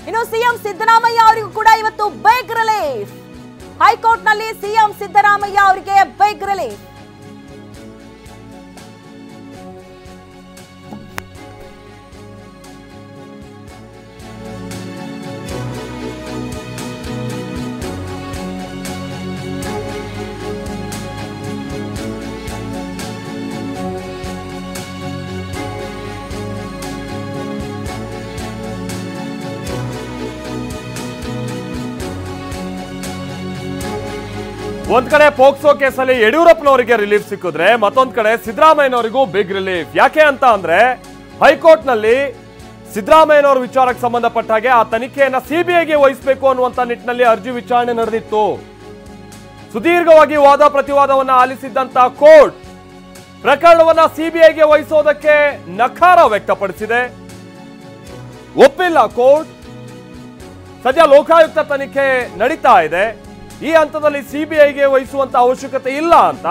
ಇನ್ನು ಸಿಎಂ ಸಿದ್ದರಾಮಯ್ಯ ಅವರಿಗೂ ಕೂಡ ಇವತ್ತು ಬಿಗ್ ರಿಲೀಫ್. ಹೈಕೋರ್ಟ್ನಲ್ಲಿ ಸಿಎಂ ಸಿದ್ದರಾಮಯ್ಯ ಅವರಿಗೆ ಬಿಗ್ ರಿಲೀಫ್. ಒಂದ್ ಕಡೆ ಪೋಕ್ಸೋ ಕೇಸಲ್ಲಿ ಯಡಿಯೂರಪ್ಪನವರಿಗೆ ರಿಲೀಫ್ ಸಿಕ್ಕಿದ್ರೆ ಮತ್ತೊಂದ್ ಕಡೆ ಸಿದ್ದರಾಮಯ್ಯನವರಿಗೂ ಬಿಗ್ ರಿಲೀಫ್. ಯಾಕೆ ಅಂತ ಅಂದ್ರೆ ಹೈಕೋರ್ಟ್ ನಲ್ಲಿ ಸಿದ್ದರಾಮಯ್ಯನವರ ವಿಚಾರಕ್ಕೆ ಸಂಬಂಧಪಟ್ಟ ಹಾಗೆ ಆ ತನಿಖೆಯನ್ನ ಸಿಬಿಐಗೆ ವಹಿಸಬೇಕು ಅನ್ನುವಂತ ನಿಟ್ಟಿನಲ್ಲಿ ಅರ್ಜಿ ವಿಚಾರಣೆ ನಡೆದಿತ್ತು. ಸುದೀರ್ಘವಾಗಿ ವಾದ ಪ್ರತಿವಾದವನ್ನ ಆಲಿಸಿದ್ದಂತ ಕೋರ್ಟ್ ಪ್ರಕರಣವನ್ನ ಸಿಬಿಐಗೆ ವಹಿಸೋದಕ್ಕೆ ನಕಾರ ವ್ಯಕ್ತಪಡಿಸಿದೆ. ಒಪ್ಪಿಲ್ಲ ಕೋರ್ಟ್. ಸದ್ಯ ಲೋಕಾಯುಕ್ತ ತನಿಖೆ ನಡೀತಾ ಇದೆ. ಈ ಹಂತದಲ್ಲಿ ಸಿಬಿಐಗೆ ವಹಿಸುವಂತ ಅವಶ್ಯಕತೆ ಇಲ್ಲ ಅಂತ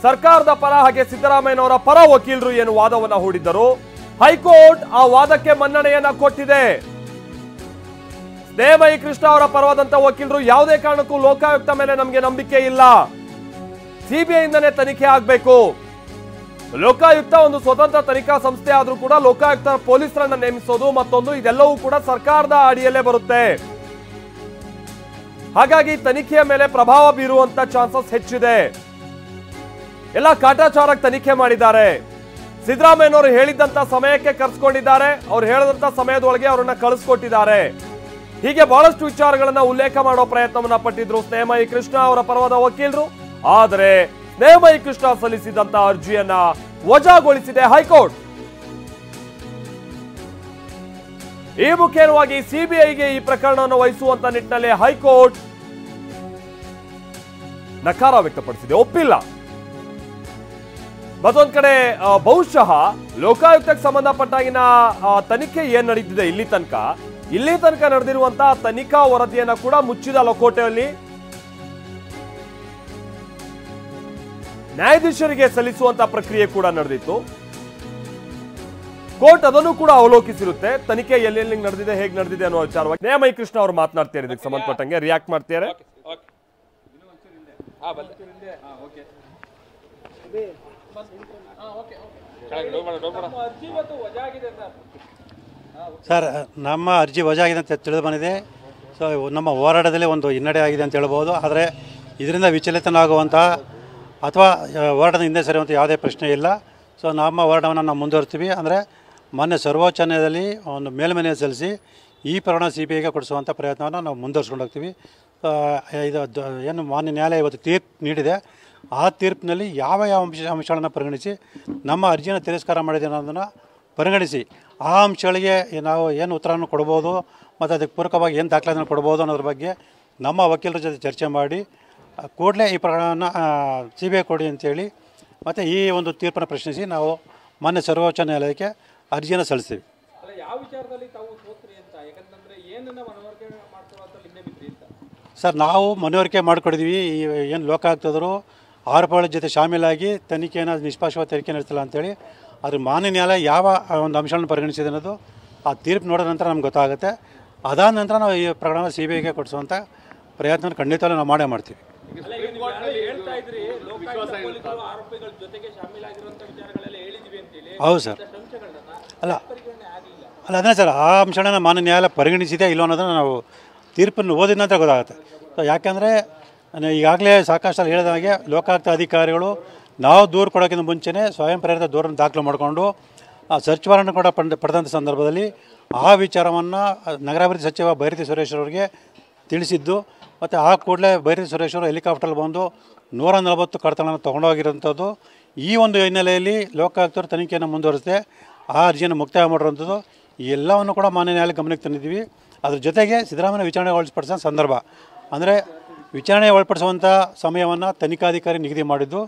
ಸರ್ಕಾರದ ಪರ ಹಾಗೆ ಸಿದ್ದರಾಮಯ್ಯನವರ ಪರ ವಕೀಲರು ಏನು ವಾದವನ್ನ ಹೂಡಿದ್ದರು. ಹೈಕೋರ್ಟ್ ಆ ವಾದಕ್ಕೆ ಮನ್ನಣೆಯನ್ನ ಕೊಟ್ಟಿದೆ. ಸ್ನೇಹಮಯಿ ಕೃಷ್ಣ ಅವರ ಪರವಾದಂತ ವಕೀಲರು ಯಾವುದೇ ಕಾರಣಕ್ಕೂ ಲೋಕಾಯುಕ್ತ ಮೇಲೆ ನಮಗೆ ನಂಬಿಕೆ ಇಲ್ಲ, ಸಿಬಿಐಯಿಂದನೇ ತನಿಖೆ ಆಗಬೇಕು. ಲೋಕಾಯುಕ್ತ ಒಂದು ಸ್ವತಂತ್ರ ತನಿಖಾ ಸಂಸ್ಥೆ ಆದ್ರೂ ಕೂಡ ಲೋಕಾಯುಕ್ತ ಪೊಲೀಸರನ್ನ ನೇಮಿಸೋದು ಮತ್ತೊಂದು ಇದೆಲ್ಲವೂ ಕೂಡ ಸರ್ಕಾರದ ಅಡಿಯಲ್ಲೇ ಬರುತ್ತೆ. ಹಾಗಾಗಿ ತನಿಖೆಯ ಮೇಲೆ ಪ್ರಭಾವ ಬೀರುವಂತ ಚಾನ್ಸಸ್ ಹೆಚ್ಚಿದೆ. ಎಲ್ಲ ಕಾಟಾಚಾರಕ್ಕೆ ತನಿಖೆ ಮಾಡಿದ್ದಾರೆ. ಸಿದ್ದರಾಮಯ್ಯನವರು ಹೇಳಿದಂತ ಸಮಯಕ್ಕೆ ಕರೆಸ್ಕೊಂಡಿದ್ದಾರೆ. ಅವ್ರು ಹೇಳಿದಂತ ಸಮಯದೊಳಗೆ ಅವರನ್ನ ಕಳಿಸ್ಕೊಟ್ಟಿದ್ದಾರೆ. ಹೀಗೆ ಬಹಳಷ್ಟು ವಿಚಾರಗಳನ್ನ ಉಲ್ಲೇಖ ಮಾಡೋ ಪ್ರಯತ್ನವನ್ನ ಪಟ್ಟಿದ್ರು ಸ್ನೇಹಮಯಿ ಕೃಷ್ಣ ಅವರ ಪರವಾದ ವಕೀಲರು. ಆದರೆ ಸ್ನೇಹಮಯಿ ಕೃಷ್ಣ ಸಲ್ಲಿಸಿದಂತ ಅರ್ಜಿಯನ್ನ ವಜಾಗೊಳಿಸಿದೆ ಹೈಕೋರ್ಟ್. ಈ ಮುಖೇನವಾಗಿ ಸಿಬಿಐಗೆ ಈ ಪ್ರಕರಣವನ್ನು ವಹಿಸುವಂತ ನಿಟ್ಟಿನಲ್ಲಿ ಹೈಕೋರ್ಟ್ ನಕಾರ ವ್ಯಕ್ತಪಡಿಸಿದೆ, ಒಪ್ಪಿಲ್ಲ. ಮತ್ತೊಂದ್ ಕಡೆ ಬಹುಶಃ ಲೋಕಾಯುಕ್ತಕ್ಕೆ ಸಂಬಂಧಪಟ್ಟಾಗಿನ ತನಿಖೆ ಏನ್ ನಡೀತಿದೆ ಇಲ್ಲಿ ತನಕ ನಡೆದಿರುವಂತಹ ತನಿಖಾ ವರದಿಯನ್ನ ಕೂಡ ಮುಚ್ಚಿದ ಲಕೋಟೆಯಲ್ಲಿ ನ್ಯಾಯಾಧೀಶರಿಗೆ ಸಲ್ಲಿಸುವಂತ ಪ್ರಕ್ರಿಯೆ ಕೂಡ ನಡೆದಿತ್ತು. ಕೋರ್ಟ್ ಅದನ್ನು ಕೂಡ ಅವಲೋಕಿಸಿರುತ್ತೆ. ತನಿಖೆ ಎಲ್ಲೆಲ್ಲಿ ನಡೆದಿದೆ, ಹೇಗೆ ನಡೆದಿದೆ ಅನ್ನೋ ವಿಚಾರವಾಗಿ ಸ್ನೇಹಮಯಿ ಕೃಷ್ಣ ಅವರು ಮಾತನಾಡ್ತಾರೆ. ಇದಕ್ಕೆ ಸಂಬಂಧಪಟ್ಟಂಗೆ ರಿಯಾಕ್ಟ್ ಮಾಡ್ತಾರೆ. ಸರ್, ನಮ್ಮ ಅರ್ಜಿ ವಜಾಗಿದೆ ಅಂತ ತಿಳಿದು ಬಂದಿದೆ. ಸೊ ನಮ್ಮ ಹೋರಾಟದಲ್ಲಿ ಒಂದು ಹಿನ್ನಡೆ ಆಗಿದೆ ಅಂತ ಹೇಳ್ಬೋದು. ಆದರೆ ಇದರಿಂದ ವಿಚಲಿತನಾಗುವಂಥ ಅಥವಾ ಹೋರಾಟದ ಹಿಂದೆ ಸರಿಯುವಂಥ ಯಾವುದೇ ಪ್ರಶ್ನೆ ಇಲ್ಲ. ಸೊ ನಮ್ಮ ಹೋರಾಟವನ್ನು ನಾವು ಮುಂದುವರಿಸ್ತೀವಿ. ಅಂದರೆ ಮೊನ್ನೆ ಸರ್ವೋಚ್ಚ ನ್ಯಾಯಾಲಯದಲ್ಲಿ ಒಂದು ಮೇಲ್ಮನವಿ ಸಲ್ಲಿಸಿ ಈ ಪ್ರಕರಣ ಸಿಬಿಐಗೆ ಕೊಡಿಸುವಂಥ ಪ್ರಯತ್ನವನ್ನು ನಾವು ಮುಂದುವರಿಸ್ಕೊಂಡು ಹೋಗ್ತೀವಿ. ಇದು ಏನು ಮಾನ್ಯ ನ್ಯಾಯಾಲಯ ಇವತ್ತು ತೀರ್ಪು ನೀಡಿದೆ. ಆ ತೀರ್ಪಿನಲ್ಲಿ ಯಾವ ಅಂಶಗಳನ್ನು ಪರಿಗಣಿಸಿ ನಮ್ಮ ಅರ್ಜಿಯನ್ನು ತಿರಸ್ಕಾರ ಮಾಡಿದೆ ಅನ್ನೋದನ್ನು ಪರಿಗಣಿಸಿ ಆ ಅಂಶಗಳಿಗೆ ನಾವು ಏನು ಉತ್ತರವನ್ನು ಕೊಡ್ಬೋದು ಮತ್ತು ಅದಕ್ಕೆ ಪೂರಕವಾಗಿ ಏನು ದಾಖಲಾತಿಯನ್ನು ಕೊಡ್ಬೋದು ಅನ್ನೋದ್ರ ಬಗ್ಗೆ ನಮ್ಮ ವಕೀಲರ ಜೊತೆ ಚರ್ಚೆ ಮಾಡಿ ಕೂಡಲೇ ಈ ಪ್ರಕರಣವನ್ನು ಸಿಬಿಐ ಕೊಡಿ ಅಂತೇಳಿ ಮತ್ತು ಈ ಒಂದು ತೀರ್ಪನ್ನು ಪ್ರಶ್ನಿಸಿ ನಾವು ಮಾನ್ಯ ಸರ್ವೋಚ್ಚ ನ್ಯಾಯಾಲಯಕ್ಕೆ ಅರ್ಜಿಯನ್ನು ಸಲ್ಲಿಸ್ತೀವಿ. ಸರ್, ನಾವು ಮನವರಿಕೆ ಮಾಡಿಕೊಡಿದ್ವಿ. ಏನು ಲೋಕಾಯುಕ್ತರು ಆರೋಪಗಳ ಜೊತೆ ಶಾಮೀಲಾಗಿ ತನಿಖೆಯನ್ನು ನಿಷ್ಪಕ್ಷಪಾತ ತನಿಖೆ ನಡೆಸಿಲ್ಲ ಅಂತೇಳಿ. ಆದರೆ ಮಾನ್ಯ ನ್ಯಾಯಾಲಯ ಯಾವ ಒಂದು ಅಂಶಗಳನ್ನು ಪರಿಗಣಿಸಿದೆ ಅನ್ನೋದು ಆ ತೀರ್ಪು ನೋಡಿದ ನಂತರ ನಮ್ಗೆ ಗೊತ್ತಾಗುತ್ತೆ. ಅದಾದ ನಂತರ ನಾವು ಈ ಪ್ರಕರಣ ಸಿಬಿಐಗೆ ಕೊಡಿಸುವಂಥ ಪ್ರಯತ್ನ ಖಂಡಿತವಾಗ್ಲೂ ನಾವು ಮಾಡೇ ಮಾಡ್ತೀವಿ. ಹೌದು ಸರ್. ಅಲ್ಲ ಅದೇ ಸರ್, ಆ ಅಂಶನ ಮಾನ್ಯ ನ್ಯಾಯಾಲಯ ಪರಿಗಣಿಸಿದೆ ಇಲ್ಲೋ ಅನ್ನೋದನ್ನು ನಾವು ತೀರ್ಪನ್ನು ಓದಿದ ನಂತರ ಗೊತ್ತಾಗುತ್ತೆ. ಯಾಕೆಂದರೆ ಈಗಾಗಲೇ ಸಾಕಷ್ಟು ಹೇಳಿದ ಹಾಗೆ ಲೋಕಾಯುಕ್ತ ಅಧಿಕಾರಿಗಳು ನಾವು ದೂರು ಕೊಡೋಕ್ಕಿಂತ ಮುಂಚೆನೇ ಸ್ವಯಂ ಪ್ರೇರಿತ ದೂರನ್ನು ದಾಖಲು ಮಾಡಿಕೊಂಡು ಸರ್ಚ್ ವಾರೆಂಟ್ ಕೂಡ ಪಡೆದಂಥ ಸಂದರ್ಭದಲ್ಲಿ ಆ ವಿಚಾರವನ್ನು ನಗರಾಭಿವೃದ್ಧಿ ಸಚಿವ ಬೈರತಿ ಸುರೇಶ್ ಅವರಿಗೆ ತಿಳಿಸಿದ್ದು. ಮತ್ತು ಆ ಕೂಡಲೇ ಬೈರತಿ ಸುರೇಶ್ ಅವರು ಹೆಲಿಕಾಪ್ಟರ್ ಬಂದು 140 ಕಡತಗಳನ್ನು ತೊಗೊಂಡೋಗಿರೋಂಥದ್ದು. ಈ ಒಂದು ಹಿನ್ನೆಲೆಯಲ್ಲಿ ಲೋಕಾಯುಕ್ತರು ತನಿಖೆಯನ್ನು ಮುಂದುವರಿಸದೆ ಆ ಅರ್ಜಿಯನ್ನು ಮುಕ್ತಾಯ ಮಾಡಿರುವಂಥದ್ದು. ಈ ಎಲ್ಲವನ್ನು ಕೂಡ ಮಾನ್ಯ ನ್ಯಾಯಾಲಯ ಗಮನಕ್ಕೆ ತಂದಿದ್ದೀವಿ. ಅದ್ರ ಜೊತೆಗೆ ಸಿದ್ದರಾಮಯ್ಯ ವಿಚಾರಣೆ ಒಳಪಡಿಸೋ ಸಂದರ್ಭ ಅಂದರೆ ವಿಚಾರಣೆ ಒಳಪಡಿಸುವಂಥ ಸಮಯವನ್ನು ತನಿಖಾಧಿಕಾರಿ ನಿಗದಿ ಮಾಡಿದ್ದು.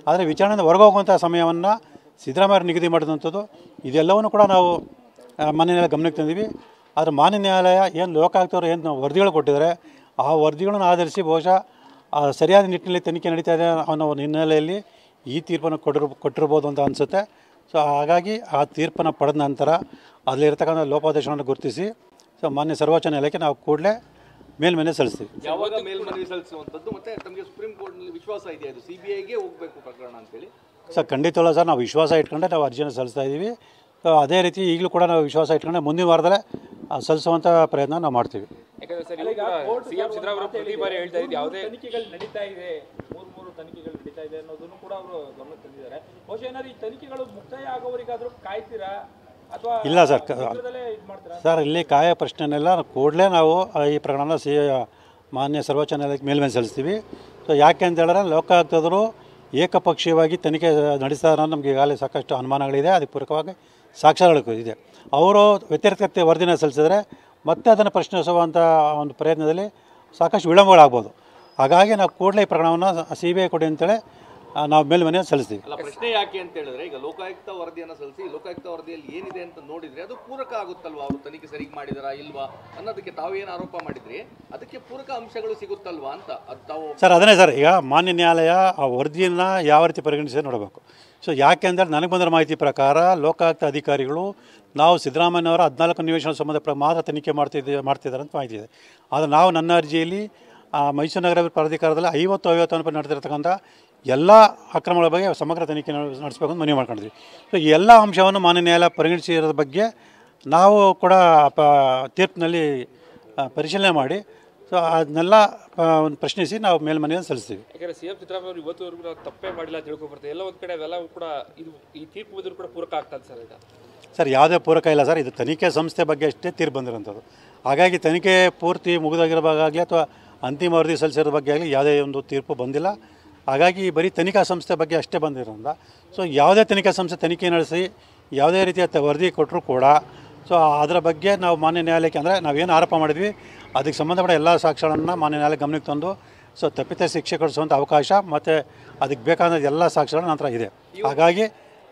ಆದರೆ ವಿಚಾರಣೆಯಿಂದ ಹೊರಗೋಗುವಂಥ ಸಮಯವನ್ನು ಸಿದ್ದರಾಮಯ್ಯ ನಿಗದಿ ಮಾಡಿದಂಥದ್ದು. ಇದೆಲ್ಲವನ್ನು ಕೂಡ ನಾವು ಮಾನ್ಯ ನ್ಯಾಯಾಲಯ ಗಮನಕ್ಕೆ ತಂದೀವಿ. ಆದರೆ ಮಾನ್ಯ ನ್ಯಾಯಾಲಯ ಏನು ಲೋಕಾಯುಕ್ತವರು ಏನು ವರದಿಗಳು ಕೊಟ್ಟಿದ್ದಾರೆ ಆ ವರದಿಗಳನ್ನು ಆಧರಿಸಿ ಬಹುಶಃ ಸರಿಯಾದ ನಿಟ್ಟಿನಲ್ಲಿ ತನಿಖೆ ನಡೀತಾ ಇದೆ ಅನ್ನೋ ಒಂದು ಹಿನ್ನೆಲೆಯಲ್ಲಿ ಈ ತೀರ್ಪನ್ನು ಕೊಟ್ಟಿರ್ಬೋದು ಅಂತ ಅನಿಸುತ್ತೆ. ಸೊ ಹಾಗಾಗಿ ಆ ತೀರ್ಪನ್ನು ಪಡೆದ ನಂತರ ಅದರಲ್ಲಿರ್ತಕ್ಕಂಥ ಲೋಪದೋಷಗಳನ್ನು ಗುರುತಿಸಿ ಸೊ ಮಾನ್ಯ ಸರ್ವೋಚ್ಚ ನ್ಯಾಯಾಲಯಕ್ಕೆ ನಾವು ಕೂಡಲೇ ಮೇಲ್ಮನವಿ ಸಲ್ಲಿಸ್ತೀವಿ. ಯಾವಾಗ ಮೇಲ್ಮನವಿ ಸಲ್ಲಿಸುವಂಥದ್ದು ಮತ್ತೆ ತಮಗೆ ಸುಪ್ರೀಂ ಕೋರ್ಟ್ನಲ್ಲಿ ವಿಶ್ವಾಸ ಇದೆಯಾ ಇದು CBIಗೆ ಹೋಗಬೇಕು ಪ್ರಕರಣ ಅಂತೇಳಿ? ಸರ್ ಖಂಡಿತವಲ್ಲ ಸರ್, ನಾವು ವಿಶ್ವಾಸ ಇಟ್ಕೊಂಡೆ ನಾವು ಅರ್ಜಿಯನ್ನು ಸಲ್ಲಿಸ್ತಾ ಇದ್ದೀವಿ. ಅದೇ ರೀತಿ ಈಗಲೂ ಕೂಡ ನಾವು ವಿಶ್ವಾಸ ಇಟ್ಕೊಂಡೆ ಮುಂದಿನ ವಾರದಲ್ಲೇ ಸಲ್ಲಿಸುವಂಥ ಪ್ರಯತ್ನ ನಾವು ಮಾಡ್ತೀವಿ. ಯಾಕಂದರೆ ಸರ್ ಈಗ CM ಸಿದ್ದರಾಮಯ್ಯ ಪ್ರತಿ ಬಾರಿ ಹೇಳ್ತಾ ಇದ್ದು ಯಾವುದೇ ತನಿಖೆಗಳು ನಡೀತಾ ಇದೆ, ಮೂರು ತನಿಖೆಗಳು ನಡೀತಾ ಇದೆ ಅನ್ನೋದನ್ನು ಕೂಡ ಅವರು ಗಮನಕ್ಕೆ ತಂದಿದ್ದಾರೆ. ಬಹುಶಃ ಏನಾದ್ರು ಈ ತನಿಖೆಗಳು ಮುಕ್ತಾಯ ಆಗೋವರೆಗಾದರೂ ಕಾಯ್ತೀರಾ ಅಥವಾ ಇಲ್ಲ ಸರ್, ಸರ್ ಇಲ್ಲಿ ಕಾಯ ಪ್ರಶ್ನೆನೆಲ್ಲ ಕೂಡಲೇ ನಾವು ಈ ಪ್ರಕರಣನ ಮಾನ್ಯ ಸರ್ವೋಚ್ಚ ನ್ಯಾಯಾಲಯಕ್ಕೆ ಮೇಲ್ಮನವಿ ಸಲ್ಲಿಸ್ತೀವಿ. ಸೊ ಯಾಕೆ ಅಂತ ಹೇಳಿದ್ರೆ ಲೋಕಾಯುಕ್ತರು ಏಕಪಕ್ಷೀಯವಾಗಿ ತನಿಖೆ ನಡೆಸ್ತಾರೆ ಅನ್ನೋದು ನಮಗೆ ಈಗಾಗಲೇ ಸಾಕಷ್ಟು ಅನುಮಾನಗಳಿದೆ. ಅದಕ್ಕೆ ಪೂರಕವಾಗಿ ಸಾಕ್ಷ್ಯಗಳು ಇದೆ. ಅವರು ವ್ಯತಿರಿಕ್ತ ವರದಿನ ಸಲ್ಲಿಸಿದರೆ ಮತ್ತೆ ಅದನ್ನು ಪ್ರಶ್ನಿಸುವಂಥ ಒಂದು ಪ್ರಯತ್ನದಲ್ಲಿ ಸಾಕಷ್ಟು ವಿಳಂಬಗಳಾಗ್ಬೋದು. ಹಾಗಾಗಿ ನಾವು ಕೂಡಲೇ ಈ ಪ್ರಕರಣವನ್ನು CBI ಕೊಡಿ ಅಂತೇಳಿ ನಾವು ಮೇಲ್ಮನವಿ ಸಲ್ಲಿಸ್ತೀವಿ. ಅಲ್ಲ, ಪ್ರಶ್ನೆ ಯಾಕೆ ಅಂತ ಹೇಳಿದ್ರೆ ಈಗ ಲೋಕಾಯುಕ್ತ ವರದಿಯನ್ನು ಸಲ್ಲಿಸಿ ಲೋಕಾಯುಕ್ತ ವರದಿಯಲ್ಲಿ ಏನಿದೆ ಅಂತ ನೋಡಿದ್ರೆ ಅದು ಪೂರಕ ಆಗುತ್ತಲ್ವಾ, ಅವರು ತನಿಖೆ ಸರಿಯಾಗಿ ಮಾಡಿದಾರಾ ಇಲ್ವಾ ಅನ್ನೋದಕ್ಕೆ ತಾವೇನು ಆರೋಪ ಮಾಡಿದ್ರಿ ಅದಕ್ಕೆ ಪೂರಕ ಅಂಶಗಳು ಸಿಗುತ್ತಲ್ವಾ ಅಂತ ಅದು ತಾವು ಸರ್ ಅದನ್ನೇ ಸರ್, ಈಗ ಮಾನ್ಯ ನ್ಯಾಯಾಲಯ ಆ ವರದಿಯನ್ನು ಯಾವ ರೀತಿ ಪರಿಗಣಿಸಿ ನೋಡಬೇಕು. ಸೊ ಯಾಕೆ ಅಂದರೆ ನನಗೆ ಬಂದಿರೋ ಮಾಹಿತಿ ಪ್ರಕಾರ ಲೋಕಾಯುಕ್ತ ಅಧಿಕಾರಿಗಳು ನಾವು ಸಿದ್ದರಾಮಯ್ಯನವರ 14 ನಿವೇಶನ ಸಂಬಂಧ ಮಾತ್ರ ತನಿಖೆ ಮಾಡ್ತಿದ್ದಾರೆ ಅಂತ ಮಾಹಿತಿ ಇದೆ. ಆದರೆ ನಾವು ನನ್ನ ಅರ್ಜಿಯಲ್ಲಿ ಮೈಸೂರು ನಗರ ಪ್ರಾಧಿಕಾರದಲ್ಲಿ 50 ನಡೆದಿರ್ತಕ್ಕಂಥ ಎಲ್ಲ ಅಕ್ರಮಗಳ ಬಗ್ಗೆ ಸಮಗ್ರ ತನಿಖೆ ನಡೆಸಬೇಕು ಅಂತ ಮನವಿ ಮಾಡ್ಕೊಂಡಿದ್ವಿ. ಸೊ ಈ ಎಲ್ಲ ಅಂಶವನ್ನು ಮಾನ್ಯ ನ್ಯಾಯಾಲಯ ಪರಿಗಣಿಸಿರೋದ್ರ ಬಗ್ಗೆ ನಾವು ಕೂಡ ತೀರ್ಪಿನಲ್ಲಿ ಪರಿಶೀಲನೆ ಮಾಡಿ ಸೊ ಅದನ್ನೆಲ್ಲ ಒಂದು ಪ್ರಶ್ನಿಸಿ ನಾವು ಮೇಲ್ಮನವಿಯನ್ನು ಸಲ್ಲಿಸ್ತೀವಿ. ಯಾಕಂದರೆ CM ಸಿದ್ದರಾಮಯ್ಯ ಅವರು ಇವತ್ತುವರೆಗೂ ನಾವು ತಪ್ಪೇ ಮಾಡಿಲ್ಲ ತಿಳ್ಕೊಬರ್ತೇವೆ. ಎಲ್ಲ ಒಂದು ಕಡೆ ಅವೆಲ್ಲ ಕೂಡ ಇದು ಈ ತೀರ್ಪು ಬಂದರೂ ಕೂಡ ಪೂರಕ ಆಗ್ತದೆ ಸರ್. ಈಗ ಸರ್ ಯಾವುದೇ ಪೂರಕ ಇಲ್ಲ ಸರ್, ಇದು ತನಿಖೆ ಸಂಸ್ಥೆ ಬಗ್ಗೆ ಅಷ್ಟೇ ತೀರ್ಪು ಬಂದಿರೋಂಥದ್ದು. ಹಾಗಾಗಿ ತನಿಖೆ ಪೂರ್ತಿ ಮುಗಿದಾಗಿರೋವಾಗಲಿ ಅಥವಾ ಅಂತಿಮ ವರದಿ ಸಲ್ಲಿಸಿರೋ ಬಗ್ಗೆ ಆಗಲಿ ಯಾವುದೇ ಒಂದು ತೀರ್ಪು ಬಂದಿಲ್ಲ. ಹಾಗಾಗಿ ಬರೀ ತನಿಖಾ ಸಂಸ್ಥೆ ಬಗ್ಗೆ ಅಷ್ಟೇ ಬಂದಿರೋದ್ರಿಂದ ಸೊ ಯಾವುದೇ ತನಿಖಾ ಸಂಸ್ಥೆ ತನಿಖೆ ನಡೆಸಿ ಯಾವುದೇ ರೀತಿಯ ವರದಿ ಕೊಟ್ಟರೂ ಕೂಡ ಸೊ ಅದರ ಬಗ್ಗೆ ನಾವು ಮಾನ್ಯ ನ್ಯಾಯಾಲಯಕ್ಕೆ ಅಂದರೆ ನಾವೇನು ಆರೋಪ ಮಾಡಿದ್ವಿ ಅದಕ್ಕೆ ಸಂಬಂಧಪಟ್ಟ ಎಲ್ಲ ಸಾಕ್ಷ್ಯಗಳನ್ನು ಮಾನ್ಯ ನ್ಯಾಯಾಲಯ ಗಮನಕ್ಕೆ ತಂದು ಸೊ ತಪ್ಪಿತ ಶಿಕ್ಷೆ ಕೊಡಿಸುವಂಥ ಅವಕಾಶ ಮತ್ತು ಅದಕ್ಕೆ ಬೇಕಾದ ಎಲ್ಲ ಸಾಕ್ಷ್ಯಗಳು ನಂತರ ಇದೆ. ಹಾಗಾಗಿ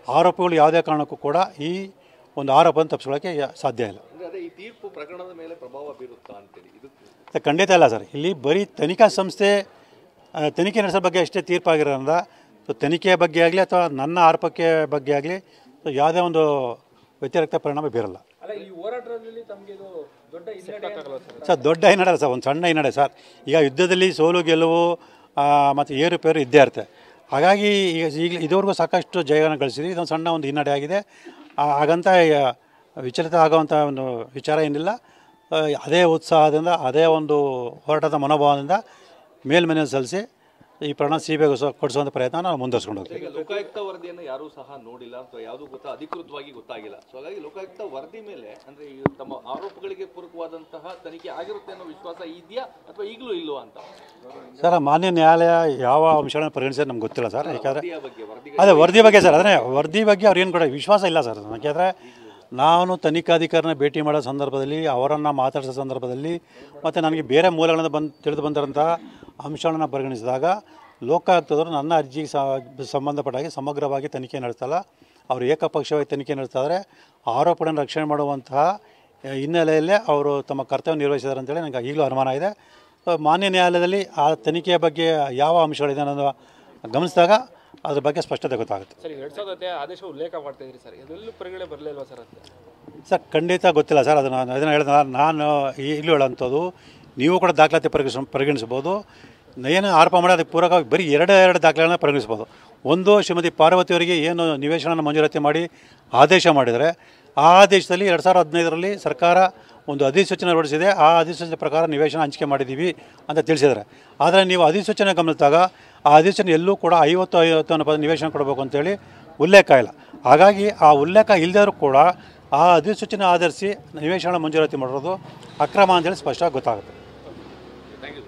ಆರೋಪಗಳು ಯಾವುದೇ ಕಾರಣಕ್ಕೂ ಕೂಡ ಈ ಒಂದು ಆರೋಪವನ್ನು ತಪ್ಪಿಸ್ಕೊಳ್ಳೋಕ್ಕೆ ಸಾಧ್ಯ ಇಲ್ಲ. ಅದೇ ಈ ತೀರ್ಪು ಪ್ರಕರಣದ ಮೇಲೆ ಪ್ರಭಾವ ಬೀರುತ್ತಾ ಅಂತೇಳಿ ಇದು ಖಂಡಿತ ಇಲ್ಲ ಸರ್. ಇಲ್ಲಿ ಬರೀ ತನಿಖಾ ಸಂಸ್ಥೆ ತನಿಖೆ ನಡೆಸೋ ಬಗ್ಗೆ ಅಷ್ಟೇ ತೀರ್ಪಾಗಿರೋದ್ರಿಂದ ಸೊ ತನಿಖೆಯ ಬಗ್ಗೆ ಆಗಲಿ ಅಥವಾ ನನ್ನ ಆರೋಪಕ್ಕೆ ಬಗ್ಗೆ ಆಗಲಿ ಸೊ ಯಾವುದೇ ಒಂದು ವ್ಯತಿರಿಕ್ತ ಪರಿಣಾಮ ಬೀರಲ್ಲ. ಸರ್ ದೊಡ್ಡ ಹಿನ್ನಡೆ ಸರ್, ಒಂದು ಸಣ್ಣ ಹಿನ್ನಡೆ ಸರ್. ಈಗ ಯುದ್ಧದಲ್ಲಿ ಸೋಲು ಗೆಲುವು ಮತ್ತು ಏರುಪೇರು ಇದ್ದೇ ಇರುತ್ತೆ. ಹಾಗಾಗಿ ಈಗ ಇದುವರೆಗೂ ಸಾಕಷ್ಟು ಜಯಗಳನ್ನು ಗಳಿಸಿದ್ವಿ. ಇದೊಂದು ಸಣ್ಣ ಒಂದು ಹಿನ್ನಡೆ ಆಗಿದೆ. ಹಾಗಂತ ವಿಚಲಿತ ಆಗುವಂಥ ಒಂದು ವಿಚಾರ ಏನಿಲ್ಲ. ಅದೇ ಉತ್ಸಾಹದಿಂದ ಅದೇ ಒಂದು ಹೋರಾಟದ ಮನೋಭಾವದಿಂದ ಮೇಲ್ಮನವಿ ಸಲ್ಲಿಸಿ ಈ ಪ್ರಕರಣ CBIಗೆ ಕೊಡಿಸುವಂಥ ಪ್ರಯತ್ನ ನಾವು ಮುಂದುವರಿಸ್ಕೊಂಡು ಹೋಗ್ತೀವಿ. ಈಗ ಲೋಕಾಯುಕ್ತ ವರದಿಯನ್ನು ಯಾರೂ ಸಹ ನೋಡಿಲ್ಲ ಅಥವಾ ಯಾವುದೂ ಅಧಿಕೃತವಾಗಿ ಗೊತ್ತಾಗಿಲ್ಲ. ಸೊ ಹಾಗಾಗಿ ಲೋಕಾಯುಕ್ತ ವರದಿ ಮೇಲೆ ಅಂದರೆ ತಮ್ಮ ಆರೋಪಗಳಿಗೆ ಪೂರಕವಾದಂತಹ ತನಿಖೆ ಆಗಿರುತ್ತೆ ಅನ್ನೋ ವಿಶ್ವಾಸ ಇದೆಯಾ ಅಥವಾ ಈಗಲೂ ಇಲ್ವಾ ಅಂತ? ಸರ್ ಮಾನ್ಯ ನ್ಯಾಯಾಲಯ ಯಾವ ಅಂಶಗಳನ್ನು ಪರಿಗಣಿಸಿದ್ರೆ ನಮ್ಗೆ ಗೊತ್ತಿಲ್ಲ ಸರ್. ಯಾಕೆಂದರೆ ವರದಿ ಅದೇ ವರದಿ ಬಗ್ಗೆ ಸರ್, ಅದನ್ನೇ ವರದಿ ಬಗ್ಗೆ ಅವ್ರು ಏನು ಕೂಡ ವಿಶ್ವಾಸ ಇಲ್ಲ ಸರ್. ಯಾಕೆಂದರೆ ನಾನು ತನಿಖಾಧಿಕಾರಿನ ಭೇಟಿ ಮಾಡೋ ಸಂದರ್ಭದಲ್ಲಿ ಅವರನ್ನು ಮಾತಾಡಿಸೋ ಸಂದರ್ಭದಲ್ಲಿ ಮತ್ತು ನನಗೆ ಬೇರೆ ಮೂಲಗಳಿಂದ ತಿಳಿದು ಬಂದಿರೋಂಥ ಅಂಶಗಳನ್ನು ಪರಿಗಣಿಸಿದಾಗ ಲೋಕಾಯುಕ್ತದವರು ನನ್ನ ಅರ್ಜಿಗೆ ಸಂಬಂಧಪಟ್ಟಾಗಿ ಸಮಗ್ರವಾಗಿ ತನಿಖೆ ನಡೆಸ್ತಲ್ಲ. ಅವರು ಏಕಪಕ್ಷವಾಗಿ ತನಿಖೆ ನಡೆಸ್ತಾಯಿದ್ರೆ ಆರೋಪಗಳನ್ನು ರಕ್ಷಣೆ ಮಾಡುವಂತಹ ಹಿನ್ನೆಲೆಯಲ್ಲೇ ಅವರು ತಮ್ಮ ಕರ್ತವ್ಯ ನಿರ್ವಹಿಸಿದ್ದಾರೆ ಅಂತೇಳಿ ನನಗೆ ಈಗಲೂ ಅನುಮಾನ ಇದೆ. ಮಾನ್ಯ ನ್ಯಾಯಾಲಯದಲ್ಲಿ ಆ ತನಿಖೆಯ ಬಗ್ಗೆ ಯಾವ ಅಂಶಗಳಿದೆ ಅನ್ನೋದು ಗಮನಿಸಿದಾಗ ಅದ್ರ ಬಗ್ಗೆ ಸ್ಪಷ್ಟತೆ ಗೊತ್ತಾಗುತ್ತೆ. ಸರ್ 2010 ಆದೇಶ ಉಲ್ಲೇಖ ಮಾಡ್ತಾ ಇದ್ರಿ ಸರ್, ಇದೆಲ್ಲೂ ಪರಿಗಣನೆ ಬರಲಿಲ್ವಾ ಸರ್ ಅಂತ? ಸರ್ ಖಂಡಿತ ಗೊತ್ತಿಲ್ಲ ಸರ್. ಅದನ್ನು ಹೇಳಿದ ನಾನು ಈಗಲೂ ಹೇಳೋಂಥದ್ದು ನೀವು ಕೂಡ ದಾಖಲಾತಿ ಪರಿಗಣಿಸ್ಬೋದು. ಏನು ಆರೋಪ ಮಾಡಿ ಅದಕ್ಕೆ ಪೂರಕವಾಗಿ ಬರೀ ಎರಡು ದಾಖಲೆಗಳನ್ನ ಪರಿಗಣಿಸ್ಬೋದು. ಒಂದು ಶ್ರೀಮತಿ ಪಾರ್ವತಿಯವರಿಗೆ ಏನು ನಿವೇಶನ ಮಂಜೂರಾತಿ ಮಾಡಿ ಆದೇಶ ಮಾಡಿದರೆ ಆ ಆದೇಶದಲ್ಲಿ 2015ರಲ್ಲಿ ಸರ್ಕಾರ ಒಂದು ಅಧಿಸೂಚನೆ ಹೊರಡಿಸಿದೆ. ಆ ಅಧಿಸೂಚನೆ ಪ್ರಕಾರ ನಿವೇಶನ ಹಂಚಿಕೆ ಮಾಡಿದ್ದೀವಿ ಅಂತ ತಿಳಿಸಿದ್ದಾರೆ. ಆದರೆ ನೀವು ಅಧಿಸೂಚನೆ ಗಮನಿಸಿದಾಗ ಆ ಅಧಿಸೂಚನೆ ಎಲ್ಲೂ ಕೂಡ 50 ಅನ್ನೋ ನಿವೇಶನ ಕೊಡಬೇಕು ಅಂತೇಳಿ ಉಲ್ಲೇಖ ಇಲ್ಲ. ಹಾಗಾಗಿ ಆ ಉಲ್ಲೇಖ ಇಲ್ಲದರೂ ಕೂಡ ಆ ಅಧಿಸೂಚನೆ ಆಧರಿಸಿ ನಿವೇಶನ ಮಂಜೂರಾತಿ ಮಾಡಿರೋದು ಅಕ್ರಮ ಅಂತೇಳಿ ಸ್ಪಷ್ಟವಾಗಿ ಗೊತ್ತಾಗುತ್ತೆ. Thank you.